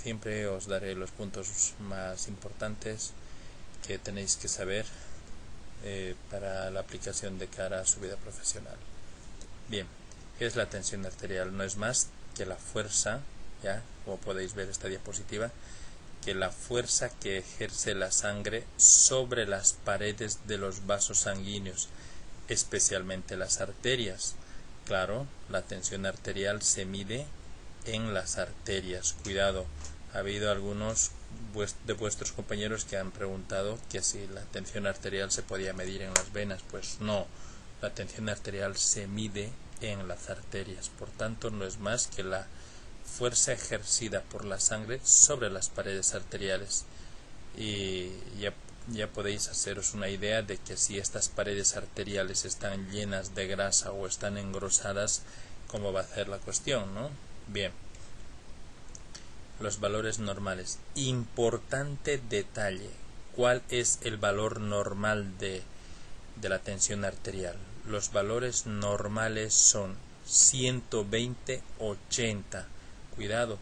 siempre os daré los puntos más importantes que tenéis que saber para la aplicación de cara a su vida profesional. Bien, ¿qué es la tensión arterial? No es más que la fuerza, ya como podéis ver esta diapositiva, que la fuerza que ejerce la sangre sobre las paredes de los vasos sanguíneos, especialmente las arterias. Claro, la tensión arterial se mide en las arterias. Cuidado, ha habido algunos de vuestros compañeros que han preguntado que si la tensión arterial se podía medir en las venas. Pues no, la tensión arterial se mide en las arterias. Por tanto, no es más que la fuerza ejercida por la sangre sobre las paredes arteriales. Y ya podéis haceros una idea de que si estas paredes arteriales están llenas de grasa o están engrosadas, cómo va a ser la cuestión, ¿no? Bien, los valores normales. Importante detalle, ¿cuál es el valor normal de la tensión arterial? Los valores normales son 120/80. Cuidado,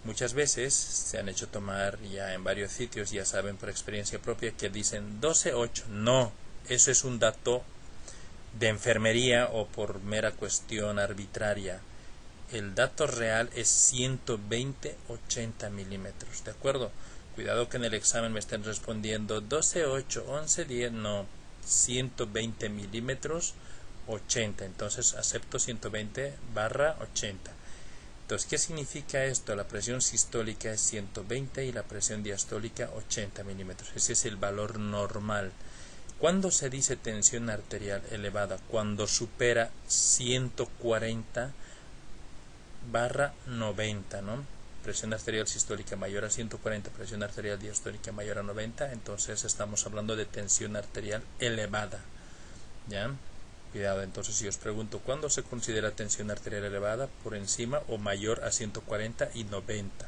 muchas veces se han hecho tomar ya en varios sitios, ya saben por experiencia propia, que dicen 12/8. No, eso es un dato de enfermería o por mera cuestión arbitraria. El dato real es 120/80 milímetros, ¿de acuerdo? Cuidado que en el examen me estén respondiendo 12/8, 11/10, no, 120 milímetros 80, entonces acepto 120/80. Entonces, ¿qué significa esto? La presión sistólica es 120 y la presión diastólica 80 milímetros. Ese es el valor normal. ¿Cuándo se dice tensión arterial elevada? Cuando supera 140/90, ¿no? Presión arterial sistólica mayor a 140, presión arterial diastólica mayor a 90, entonces estamos hablando de tensión arterial elevada, ¿ya? Cuidado, entonces si os pregunto, ¿cuándo se considera tensión arterial elevada? Por encima o mayor a 140 y 90.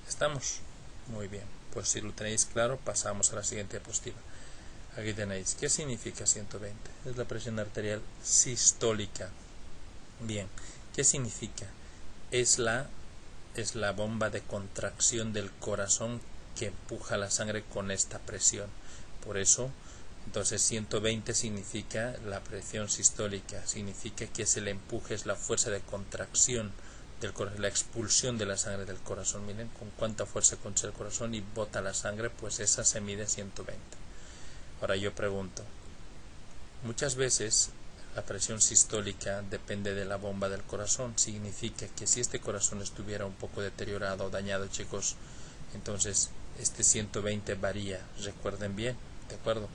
¿Estamos? Muy bien, pues si lo tenéis claro, pasamos a la siguiente diapositiva. Aquí tenéis, ¿qué significa 120? Es la presión arterial sistólica. Bien, ¿qué significa? Es la bomba de contracción del corazón que empuja la sangre con esta presión. Por eso, entonces 120 significa la presión sistólica, significa que es el empuje, es la fuerza de contracción del corazón, la expulsión de la sangre del corazón. Miren con cuánta fuerza contra el corazón y bota la sangre, pues esa se mide 120. Ahora yo pregunto, muchas veces la presión sistólica depende de la bomba del corazón. Significa que si este corazón estuviera un poco deteriorado o dañado, chicos, entonces este 120 varía, recuerden bien, ¿de acuerdo?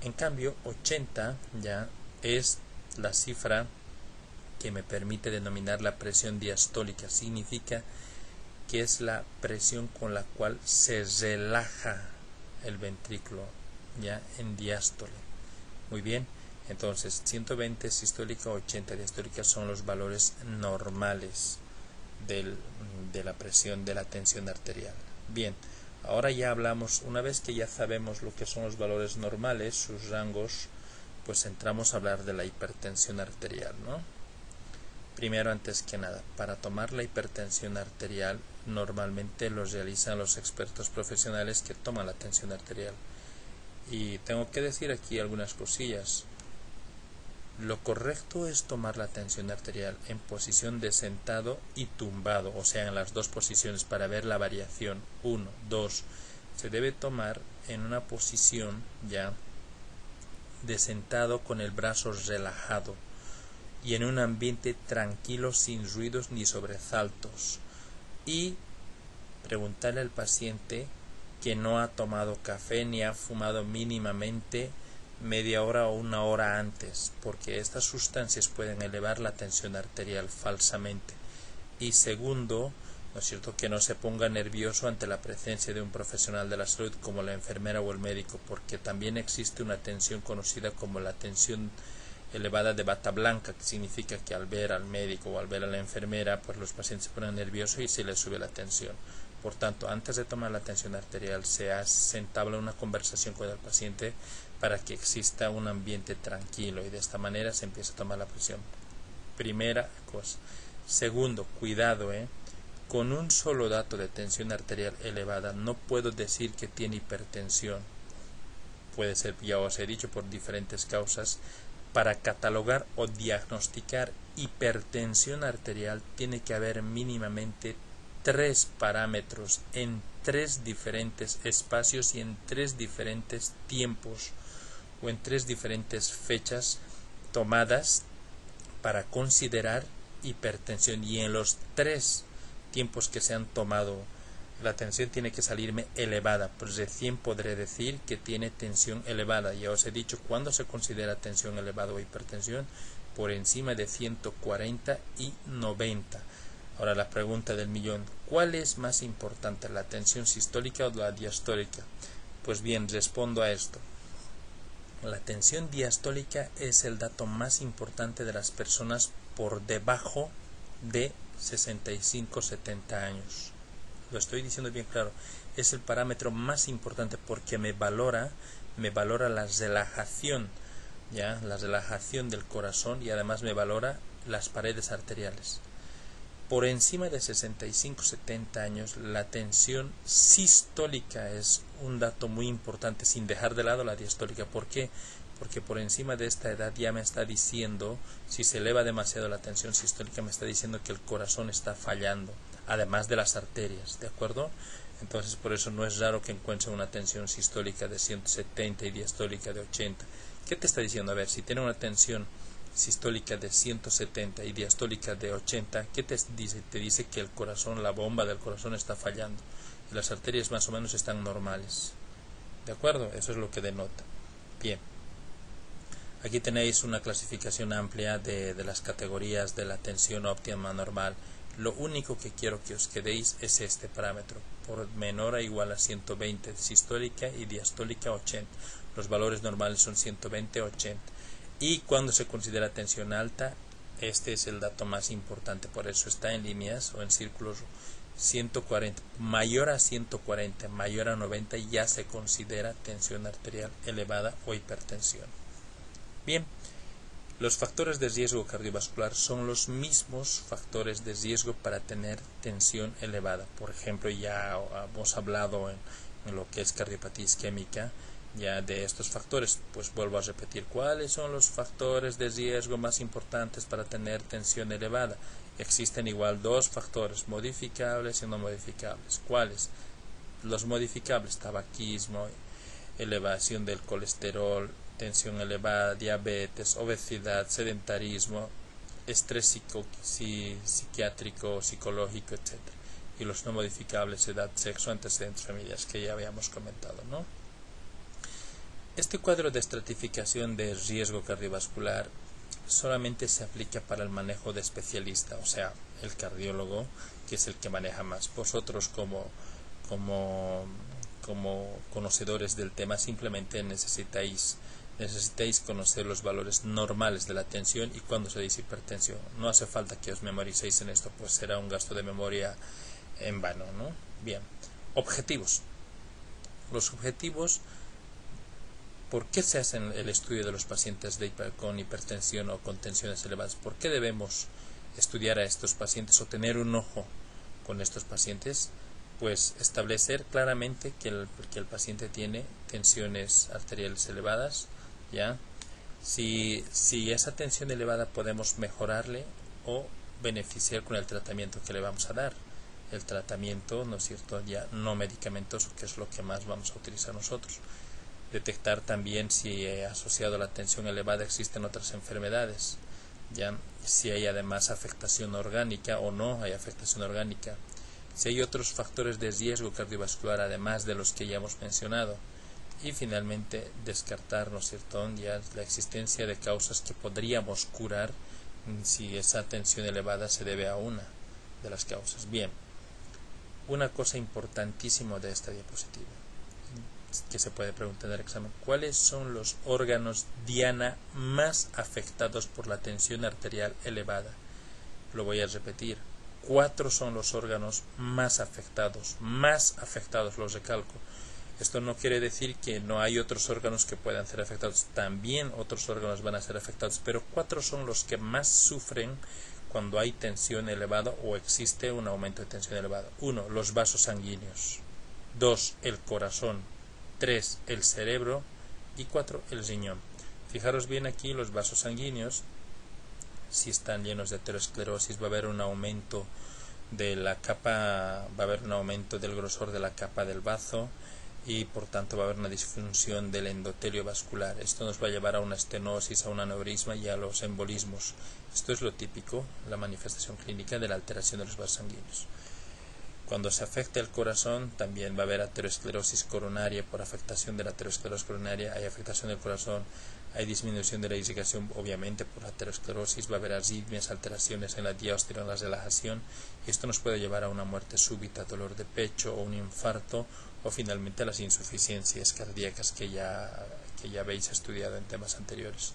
En cambio, 80 ya es la cifra que me permite denominar la presión diastólica. Significa que es la presión con la cual se relaja el ventrículo, ya en diástole. Muy bien, entonces 120 sistólica, 80 diastólica son los valores normales de la presión de la tensión arterial. Bien, ahora ya hablamos, una vez que ya sabemos lo que son los valores normales, sus rangos, pues entramos a hablar de la hipertensión arterial, ¿no? Primero, antes que nada, para tomar la hipertensión arterial, normalmente lo realizan los expertos profesionales que toman la tensión arterial. Y tengo que decir aquí algunas cosillas. Lo correcto es tomar la tensión arterial en posición de sentado y tumbado, o sea, en las dos posiciones para ver la variación. 1, 2. Se debe tomar en una posición ya de sentado con el brazo relajado y en un ambiente tranquilo sin ruidos ni sobresaltos. Y preguntarle al paciente que no ha tomado café ni ha fumado mínimamente media hora o una hora antes, porque estas sustancias pueden elevar la tensión arterial falsamente. Y segundo, ¿no es cierto?, que no se ponga nervioso ante la presencia de un profesional de la salud como la enfermera o el médico, porque también existe una tensión conocida como la tensión elevada de bata blanca, que significa que al ver al médico o al ver a la enfermera, pues los pacientes se ponen nerviosos y se les sube la tensión. Por tanto, antes de tomar la tensión arterial se entabla una conversación con el paciente para que exista un ambiente tranquilo y de esta manera se empieza a tomar la presión. Primera cosa. Segundo, cuidado, con un solo dato de tensión arterial elevada no puedo decir que tiene hipertensión. Puede ser, ya os he dicho, por diferentes causas. Para catalogar o diagnosticar hipertensión arterial tiene que haber mínimamente 3 parámetros en 3 diferentes espacios y en 3 diferentes tiempos o en 3 diferentes fechas tomadas para considerar hipertensión, y en los 3 tiempos que se han tomado la tensión tiene que salirme elevada, pues recién podré decir que tiene tensión elevada. Ya os he dicho cuándo se considera tensión elevada o hipertensión, por encima de 140 y 90. Ahora la pregunta del millón: ¿cuál es más importante, la tensión sistólica o la diastólica? Pues bien, respondo a esto. La tensión diastólica es el dato más importante de las personas por debajo de 65-70 años. Lo estoy diciendo bien claro. Es el parámetro más importante porque me valora la relajación, ¿ya? La relajación del corazón, y además me valora las paredes arteriales. Por encima de 65-70 años, la tensión sistólica es un dato muy importante, sin dejar de lado la diastólica. ¿Por qué? Porque por encima de esta edad ya me está diciendo, si se eleva demasiado la tensión sistólica, me está diciendo que el corazón está fallando, además de las arterias, ¿de acuerdo? Entonces por eso no es raro que encuentre una tensión sistólica de 170 y diastólica de 80. ¿Qué te está diciendo? A ver, si tiene una tensión sistólica de 170 y diastólica de 80, ¿qué te dice? Te dice que el corazón, la bomba del corazón está fallando y las arterias más o menos están normales, ¿de acuerdo? Eso es lo que denota. Bien, aquí tenéis una clasificación amplia de las categorías de la tensión óptima normal. Lo único que quiero que os quedéis es este parámetro, por menor a igual a 120 sistólica y diastólica 80. Los valores normales son 120-80. Y cuando se considera tensión alta, este es el dato más importante, por eso está en líneas o en círculos. 140, mayor a 140, mayor a 90 ya se considera tensión arterial elevada o hipertensión. Bien, los factores de riesgo cardiovascular son los mismos factores de riesgo para tener tensión elevada. Por ejemplo, ya hemos hablado en lo que es cardiopatía isquémica, ya de estos factores. Pues vuelvo a repetir, ¿cuáles son los factores de riesgo más importantes para tener tensión elevada? Existen igual 2 factores, modificables y no modificables. ¿Cuáles? Los modificables: tabaquismo, elevación del colesterol, tensión elevada, diabetes, obesidad, sedentarismo, estrés psiquiátrico, psicológico, etc. Y los no modificables: edad, sexo, antecedentes familiares, que ya habíamos comentado, ¿no? Este cuadro de estratificación de riesgo cardiovascular solamente se aplica para el manejo de especialista, o sea, el cardiólogo, que es el que maneja más. Vosotros como conocedores del tema simplemente necesitáis conocer los valores normales de la tensión y cuándo se dice hipertensión. No hace falta que os memoricéis en esto, pues será un gasto de memoria en vano, ¿no? Bien, objetivos. Los objetivos: ¿por qué se hace el estudio de los pacientes con hipertensión o con tensiones elevadas? ¿Por qué debemos estudiar a estos pacientes o tener un ojo con estos pacientes? Pues establecer claramente que el paciente tiene tensiones arteriales elevadas, ¿ya? Si esa tensión elevada podemos mejorarle o beneficiar con el tratamiento que le vamos a dar. El tratamiento, ¿no es cierto?, ya no medicamentoso, que es lo que más vamos a utilizar nosotros. Detectar también si asociado a la tensión elevada existen otras enfermedades, ya, si hay además afectación orgánica o no hay afectación orgánica, si hay otros factores de riesgo cardiovascular además de los que ya hemos mencionado, y finalmente descartar, ¿no es cierto?, ya la existencia de causas que podríamos curar si esa tensión elevada se debe a una de las causas. Bien, una cosa importantísima de esta diapositiva que se puede preguntar en el examen: ¿cuáles son los órganos diana más afectados por la tensión arterial elevada? Lo voy a repetir: 4 son los órganos más afectados, los recalco. Esto no quiere decir que no hay otros órganos que puedan ser afectados, también otros órganos van a ser afectados, pero 4 son los que más sufren cuando hay tensión elevada o existe un aumento de tensión elevada. 1. Los vasos sanguíneos. 2. El corazón. 3. El cerebro. Y 4. El riñón. Fijaros bien aquí, los vasos sanguíneos, si están llenos de aterosclerosis, va a haber un aumento de la capa, va a haber un aumento del grosor de la capa del bazo, y por tanto va a haber una disfunción del endotelio vascular. Esto nos va a llevar a una estenosis, a un aneurisma y a los embolismos. Esto es lo típico, la manifestación clínica de la alteración de los vasos sanguíneos. Cuando se afecta el corazón, también va a haber aterosclerosis coronaria. Por afectación de la aterosclerosis coronaria hay afectación del corazón, hay disminución de la irrigación, obviamente por la aterosclerosis, va a haber arritmias, alteraciones en la diástole, en la relajación, y esto nos puede llevar a una muerte súbita, dolor de pecho o un infarto, o finalmente a las insuficiencias cardíacas que ya habéis estudiado en temas anteriores.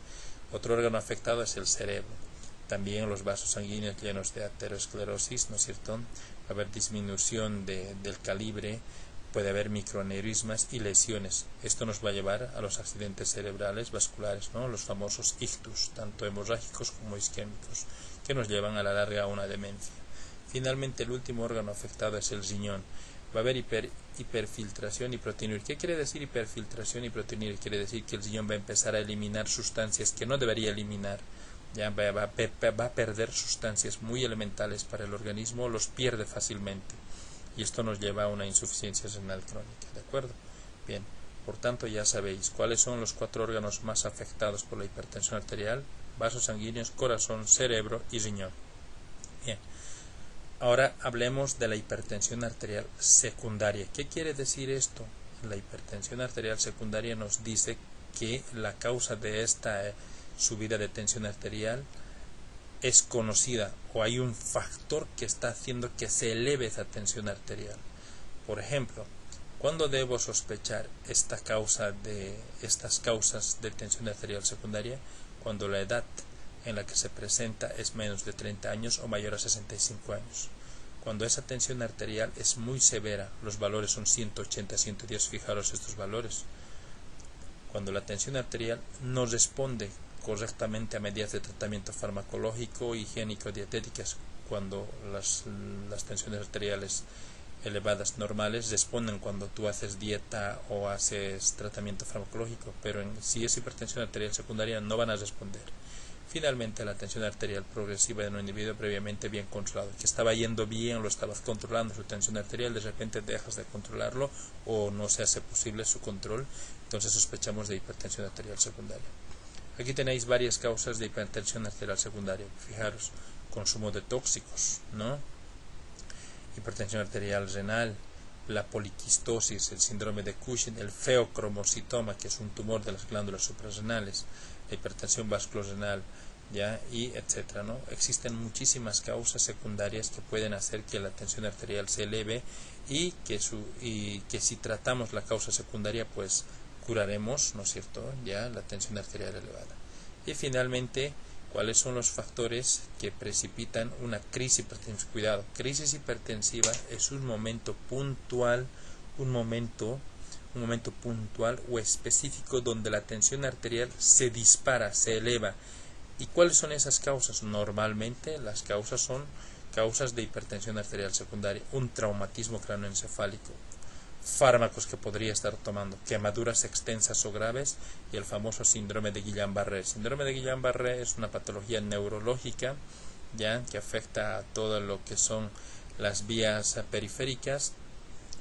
Otro órgano afectado es el cerebro. También los vasos sanguíneos llenos de aterosclerosis, ¿no es cierto? Va a haber disminución del calibre, puede haber microaneurismas y lesiones. Esto nos va a llevar a los accidentes cerebrales vasculares, ¿no? Los famosos ictus, tanto hemorrágicos como isquémicos, que nos llevan a la larga a una demencia. Finalmente, el último órgano afectado es el riñón. Va a haber hiperfiltración y proteinuria. ¿Qué quiere decir hiperfiltración y proteinuria? Quiere decir que el riñón va a empezar a eliminar sustancias que no debería eliminar. Ya va a perder sustancias muy elementales para el organismo, los pierde fácilmente, y esto nos lleva a una insuficiencia renal crónica, ¿de acuerdo? Bien, por tanto ya sabéis cuáles son los 4 órganos más afectados por la hipertensión arterial: vasos sanguíneos, corazón, cerebro y riñón. Bien, ahora hablemos de la hipertensión arterial secundaria. ¿Qué quiere decir esto? La hipertensión arterial secundaria nos dice que la causa de esta subida de tensión arterial es conocida, o hay un factor que está haciendo que se eleve esa tensión arterial. Por ejemplo, ¿cuándo debo sospechar estas causas de tensión arterial secundaria? Cuando la edad en la que se presenta es menos de 30 años o mayor a 65 años. Cuando esa tensión arterial es muy severa, los valores son 180, 110, fijaros estos valores. Cuando la tensión arterial no responde correctamente a medidas de tratamiento farmacológico, higiénico, dietéticas, cuando las tensiones arteriales elevadas normales responden cuando tú haces dieta o haces tratamiento farmacológico, pero si es hipertensión arterial secundaria no van a responder. Finalmente, la tensión arterial progresiva de un individuo previamente bien controlado, que estaba yendo bien, lo estabas controlando su tensión arterial, de repente dejas de controlarlo o no se hace posible su control, entonces sospechamos de hipertensión arterial secundaria. Aquí tenéis varias causas de hipertensión arterial secundaria. Fijaros, consumo de tóxicos, ¿no? Hipertensión arterial renal, la poliquistosis, el síndrome de Cushing, el feocromocitoma, que es un tumor de las glándulas suprarrenales, la hipertensión vasculorenal, ¿ya? Y etcétera, ¿no? Existen muchísimas causas secundarias que pueden hacer que la tensión arterial se eleve y que si tratamos la causa secundaria, pues curaremos, ¿no es cierto?, ya la tensión arterial elevada. Y finalmente, ¿cuáles son los factores que precipitan una crisis hipertensiva? Cuidado, crisis hipertensiva es un momento puntual, un momento puntual o específico donde la tensión arterial se dispara, se eleva. ¿Y cuáles son esas causas? Normalmente las causas son causas de hipertensión arterial secundaria: un traumatismo cráneoencefálico, fármacos que podría estar tomando, quemaduras extensas o graves, y el famoso síndrome de Guillain-Barré. El síndrome de Guillain-Barré es una patología neurológica, ya, que afecta a todo lo que son las vías periféricas.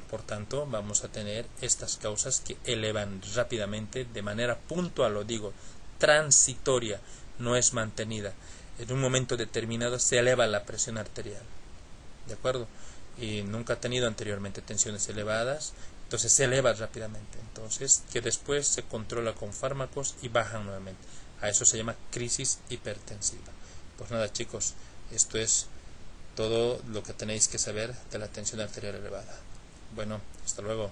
Por tanto, vamos a tener estas causas que elevan rápidamente, de manera puntual, lo digo, transitoria, no es mantenida. En un momento determinado se eleva la presión arterial, ¿de acuerdo? Y nunca ha tenido anteriormente tensiones elevadas, entonces se eleva rápidamente, entonces que después se controla con fármacos y bajan nuevamente. A eso se llama crisis hipertensiva. Pues nada, chicos, esto es todo lo que tenéis que saber de la tensión arterial elevada. Bueno, hasta luego.